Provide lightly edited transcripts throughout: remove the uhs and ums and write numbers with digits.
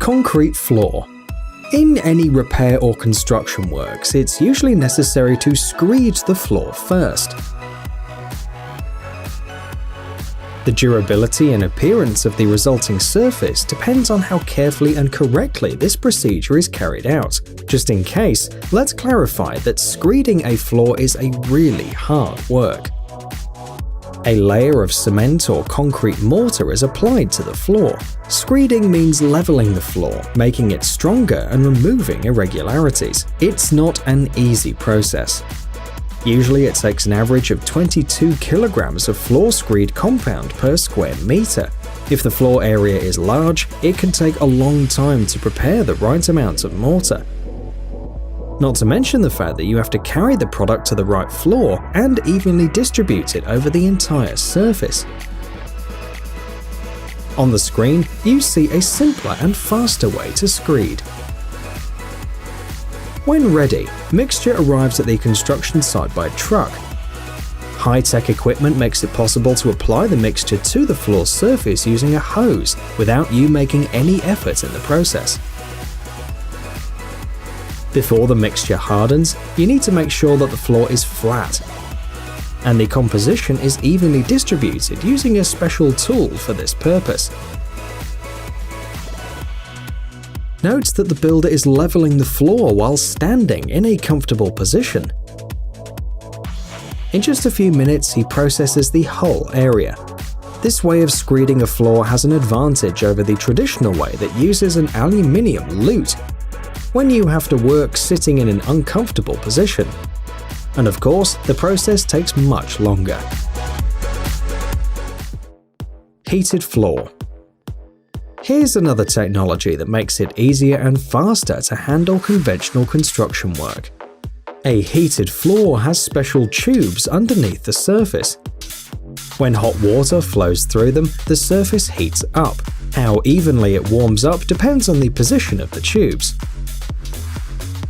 Concrete floor. In any repair or construction works, it's usually necessary to screed the floor first. The durability and appearance of the resulting surface depends on how carefully and correctly this procedure is carried out. Just in case, let's clarify that screeding a floor is a really hard work. A layer of cement or concrete mortar is applied to the floor. Screeding means leveling the floor, making it stronger and removing irregularities. It's not an easy process. Usually it takes an average of 22 kilograms of floor screed compound per square meter. If the floor area is large, it can take a long time to prepare the right amount of mortar. Not to mention the fact that you have to carry the product to the right floor and evenly distribute it over the entire surface. On the screen, you see a simpler and faster way to screed. When ready, mixture arrives at the construction site by truck. High-tech equipment makes it possible to apply the mixture to the floor surface using a hose without you making any effort in the process. Before the mixture hardens, you need to make sure that the floor is flat and the composition is evenly distributed using a special tool for this purpose. Note that the builder is leveling the floor while standing in a comfortable position. In just a few minutes, he processes the whole area. This way of screeding a floor has an advantage over the traditional way that uses an aluminium lute, when you have to work sitting in an uncomfortable position. And of course, the process takes much longer. Heated floor. Here's another technology that makes it easier and faster to handle conventional construction work. A heated floor has special tubes underneath the surface. When hot water flows through them, the surface heats up. How evenly it warms up depends on the position of the tubes.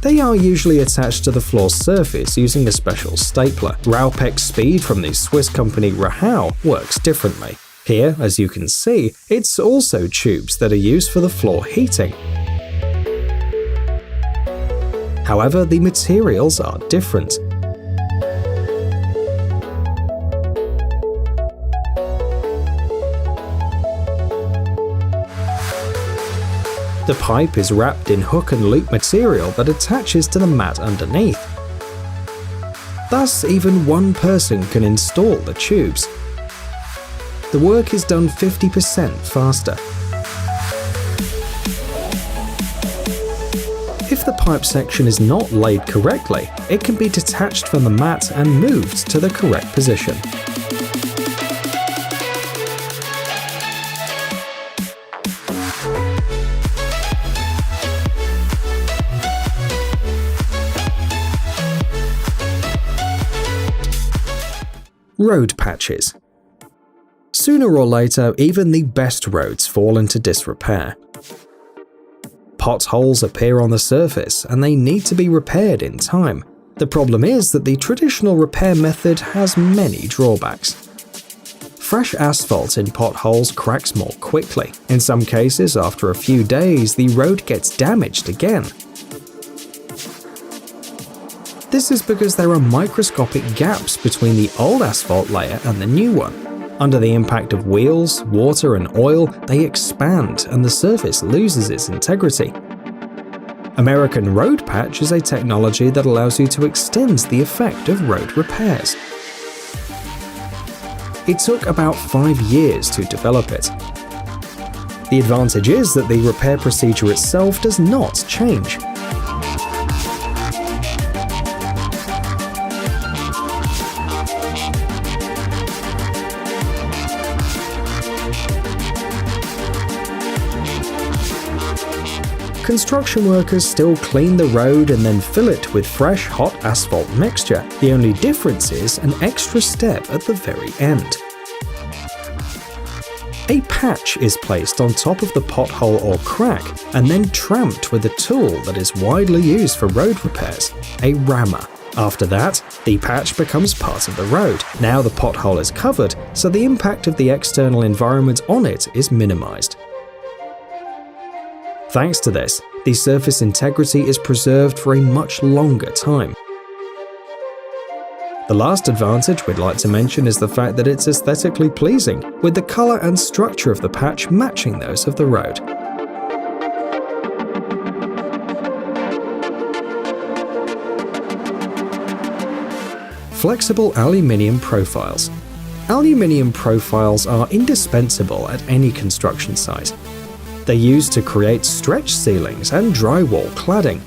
They are usually attached to the floor surface using a special stapler. Raupex Speed from the Swiss company Rahau works differently. Here, as you can see, it's also tubes that are used for the floor heating. However, the materials are different. The pipe is wrapped in hook and loop material that attaches to the mat underneath. Thus, even one person can install the tubes. The work is done 50% faster. If the pipe section is not laid correctly, it can be detached from the mat and moved to the correct position. Road patches. Sooner or later, even the best roads fall into disrepair. Potholes appear on the surface and they need to be repaired in time. The problem is that the traditional repair method has many drawbacks. Fresh asphalt in potholes cracks more quickly. In some cases, after a few days, the road gets damaged again. This is because there are microscopic gaps between the old asphalt layer and the new one. Under the impact of wheels, water and oil, they expand and the surface loses its integrity. American Road Patch is a technology that allows you to extend the effect of road repairs. It took about 5 years to develop it. The advantage is that the repair procedure itself does not change. Construction workers still clean the road and then fill it with fresh, hot asphalt mixture. The only difference is an extra step at the very end. A patch is placed on top of the pothole or crack and then tramped with a tool that is widely used for road repairs, a rammer. After that, the patch becomes part of the road. Now the pothole is covered, so the impact of the external environment on it is minimized. Thanks to this, the surface integrity is preserved for a much longer time. The last advantage we'd like to mention is the fact that it's aesthetically pleasing, with the color and structure of the patch matching those of the road. Flexible aluminium profiles. Aluminium profiles are indispensable at any construction site. They're used to create stretch ceilings and drywall cladding.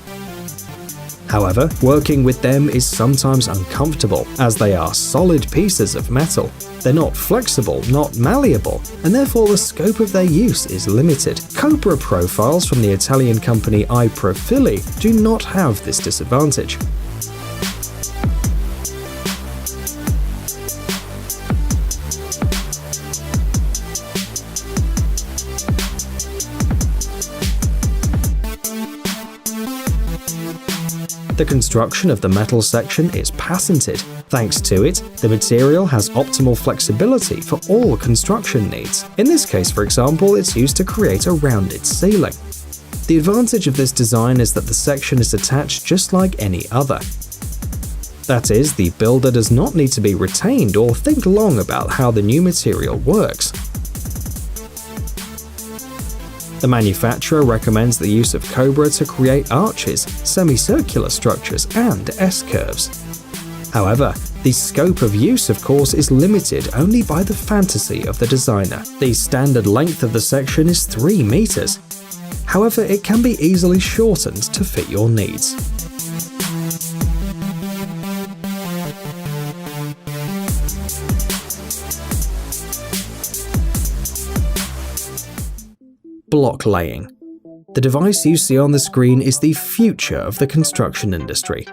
However, working with them is sometimes uncomfortable, as they are solid pieces of metal. They're not flexible, not malleable, and therefore the scope of their use is limited. Cobra profiles from the Italian company iProfili do not have this disadvantage. The construction of the metal section is patented. Thanks to it, the material has optimal flexibility for all construction needs. In this case, for example, it's used to create a rounded ceiling. The advantage of this design is that the section is attached just like any other. That is, the builder does not need to be retained or think long about how the new material works. The manufacturer recommends the use of Cobra to create arches, semicircular structures, and S-curves. However, the scope of use, of course, is limited only by the fantasy of the designer. The standard length of the section is 3 meters. However, it can be easily shortened to fit your needs. Block laying. The device you see on the screen is the future of the construction industry.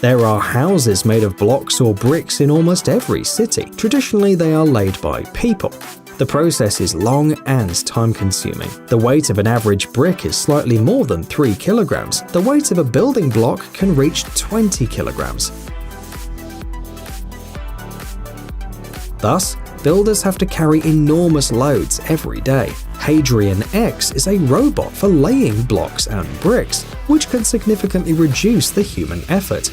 There are houses made of blocks or bricks in almost every city. Traditionally, they are laid by people. The process is long and time-consuming. The weight of an average brick is slightly more than 3 kilograms. The weight of a building block can reach 20 kilograms. Thus, builders have to carry enormous loads every day. Hadrian X is a robot for laying blocks and bricks, which can significantly reduce the human effort.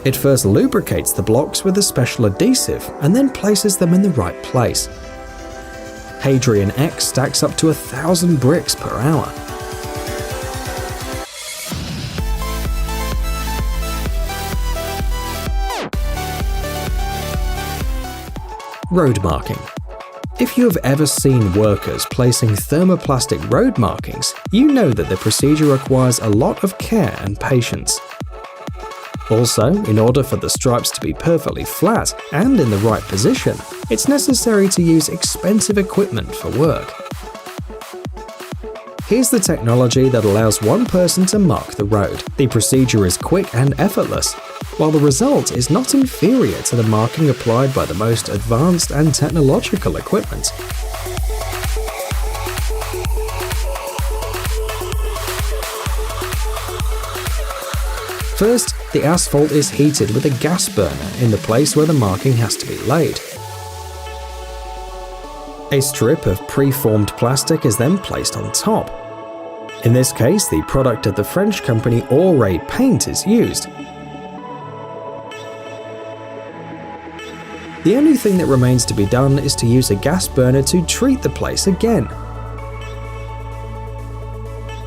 It first lubricates the blocks with a special adhesive and then places them in the right place. Hadrian X stacks up to 1,000 bricks per hour. Road marking. If you have ever seen workers placing thermoplastic road markings, you know that the procedure requires a lot of care and patience. Also, in order for the stripes to be perfectly flat and in the right position, it's necessary to use expensive equipment for work. Here's the technology that allows one person to mark the road. The procedure is quick and effortless, while the result is not inferior to the marking applied by the most advanced and technological equipment. First, the asphalt is heated with a gas burner in the place where the marking has to be laid. A strip of preformed plastic is then placed on top. In this case, the product of the French company Auray Paint is used. The only thing that remains to be done is to use a gas burner to treat the place again.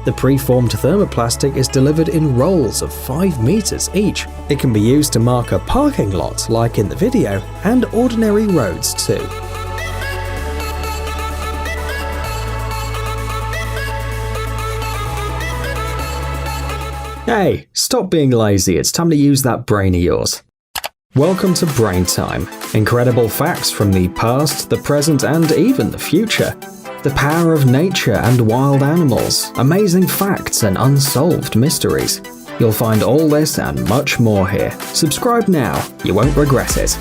The preformed thermoplastic is delivered in rolls of 5 meters each. It can be used to mark a parking lot, like in the video, and ordinary roads too. Hey, stop being lazy, it's time to use that brain of yours. Welcome to Brain Time. Incredible facts from the past, the present, and even the future. The power of nature and wild animals, amazing facts and unsolved mysteries. You'll find all this and much more here. Subscribe now, you won't regret it.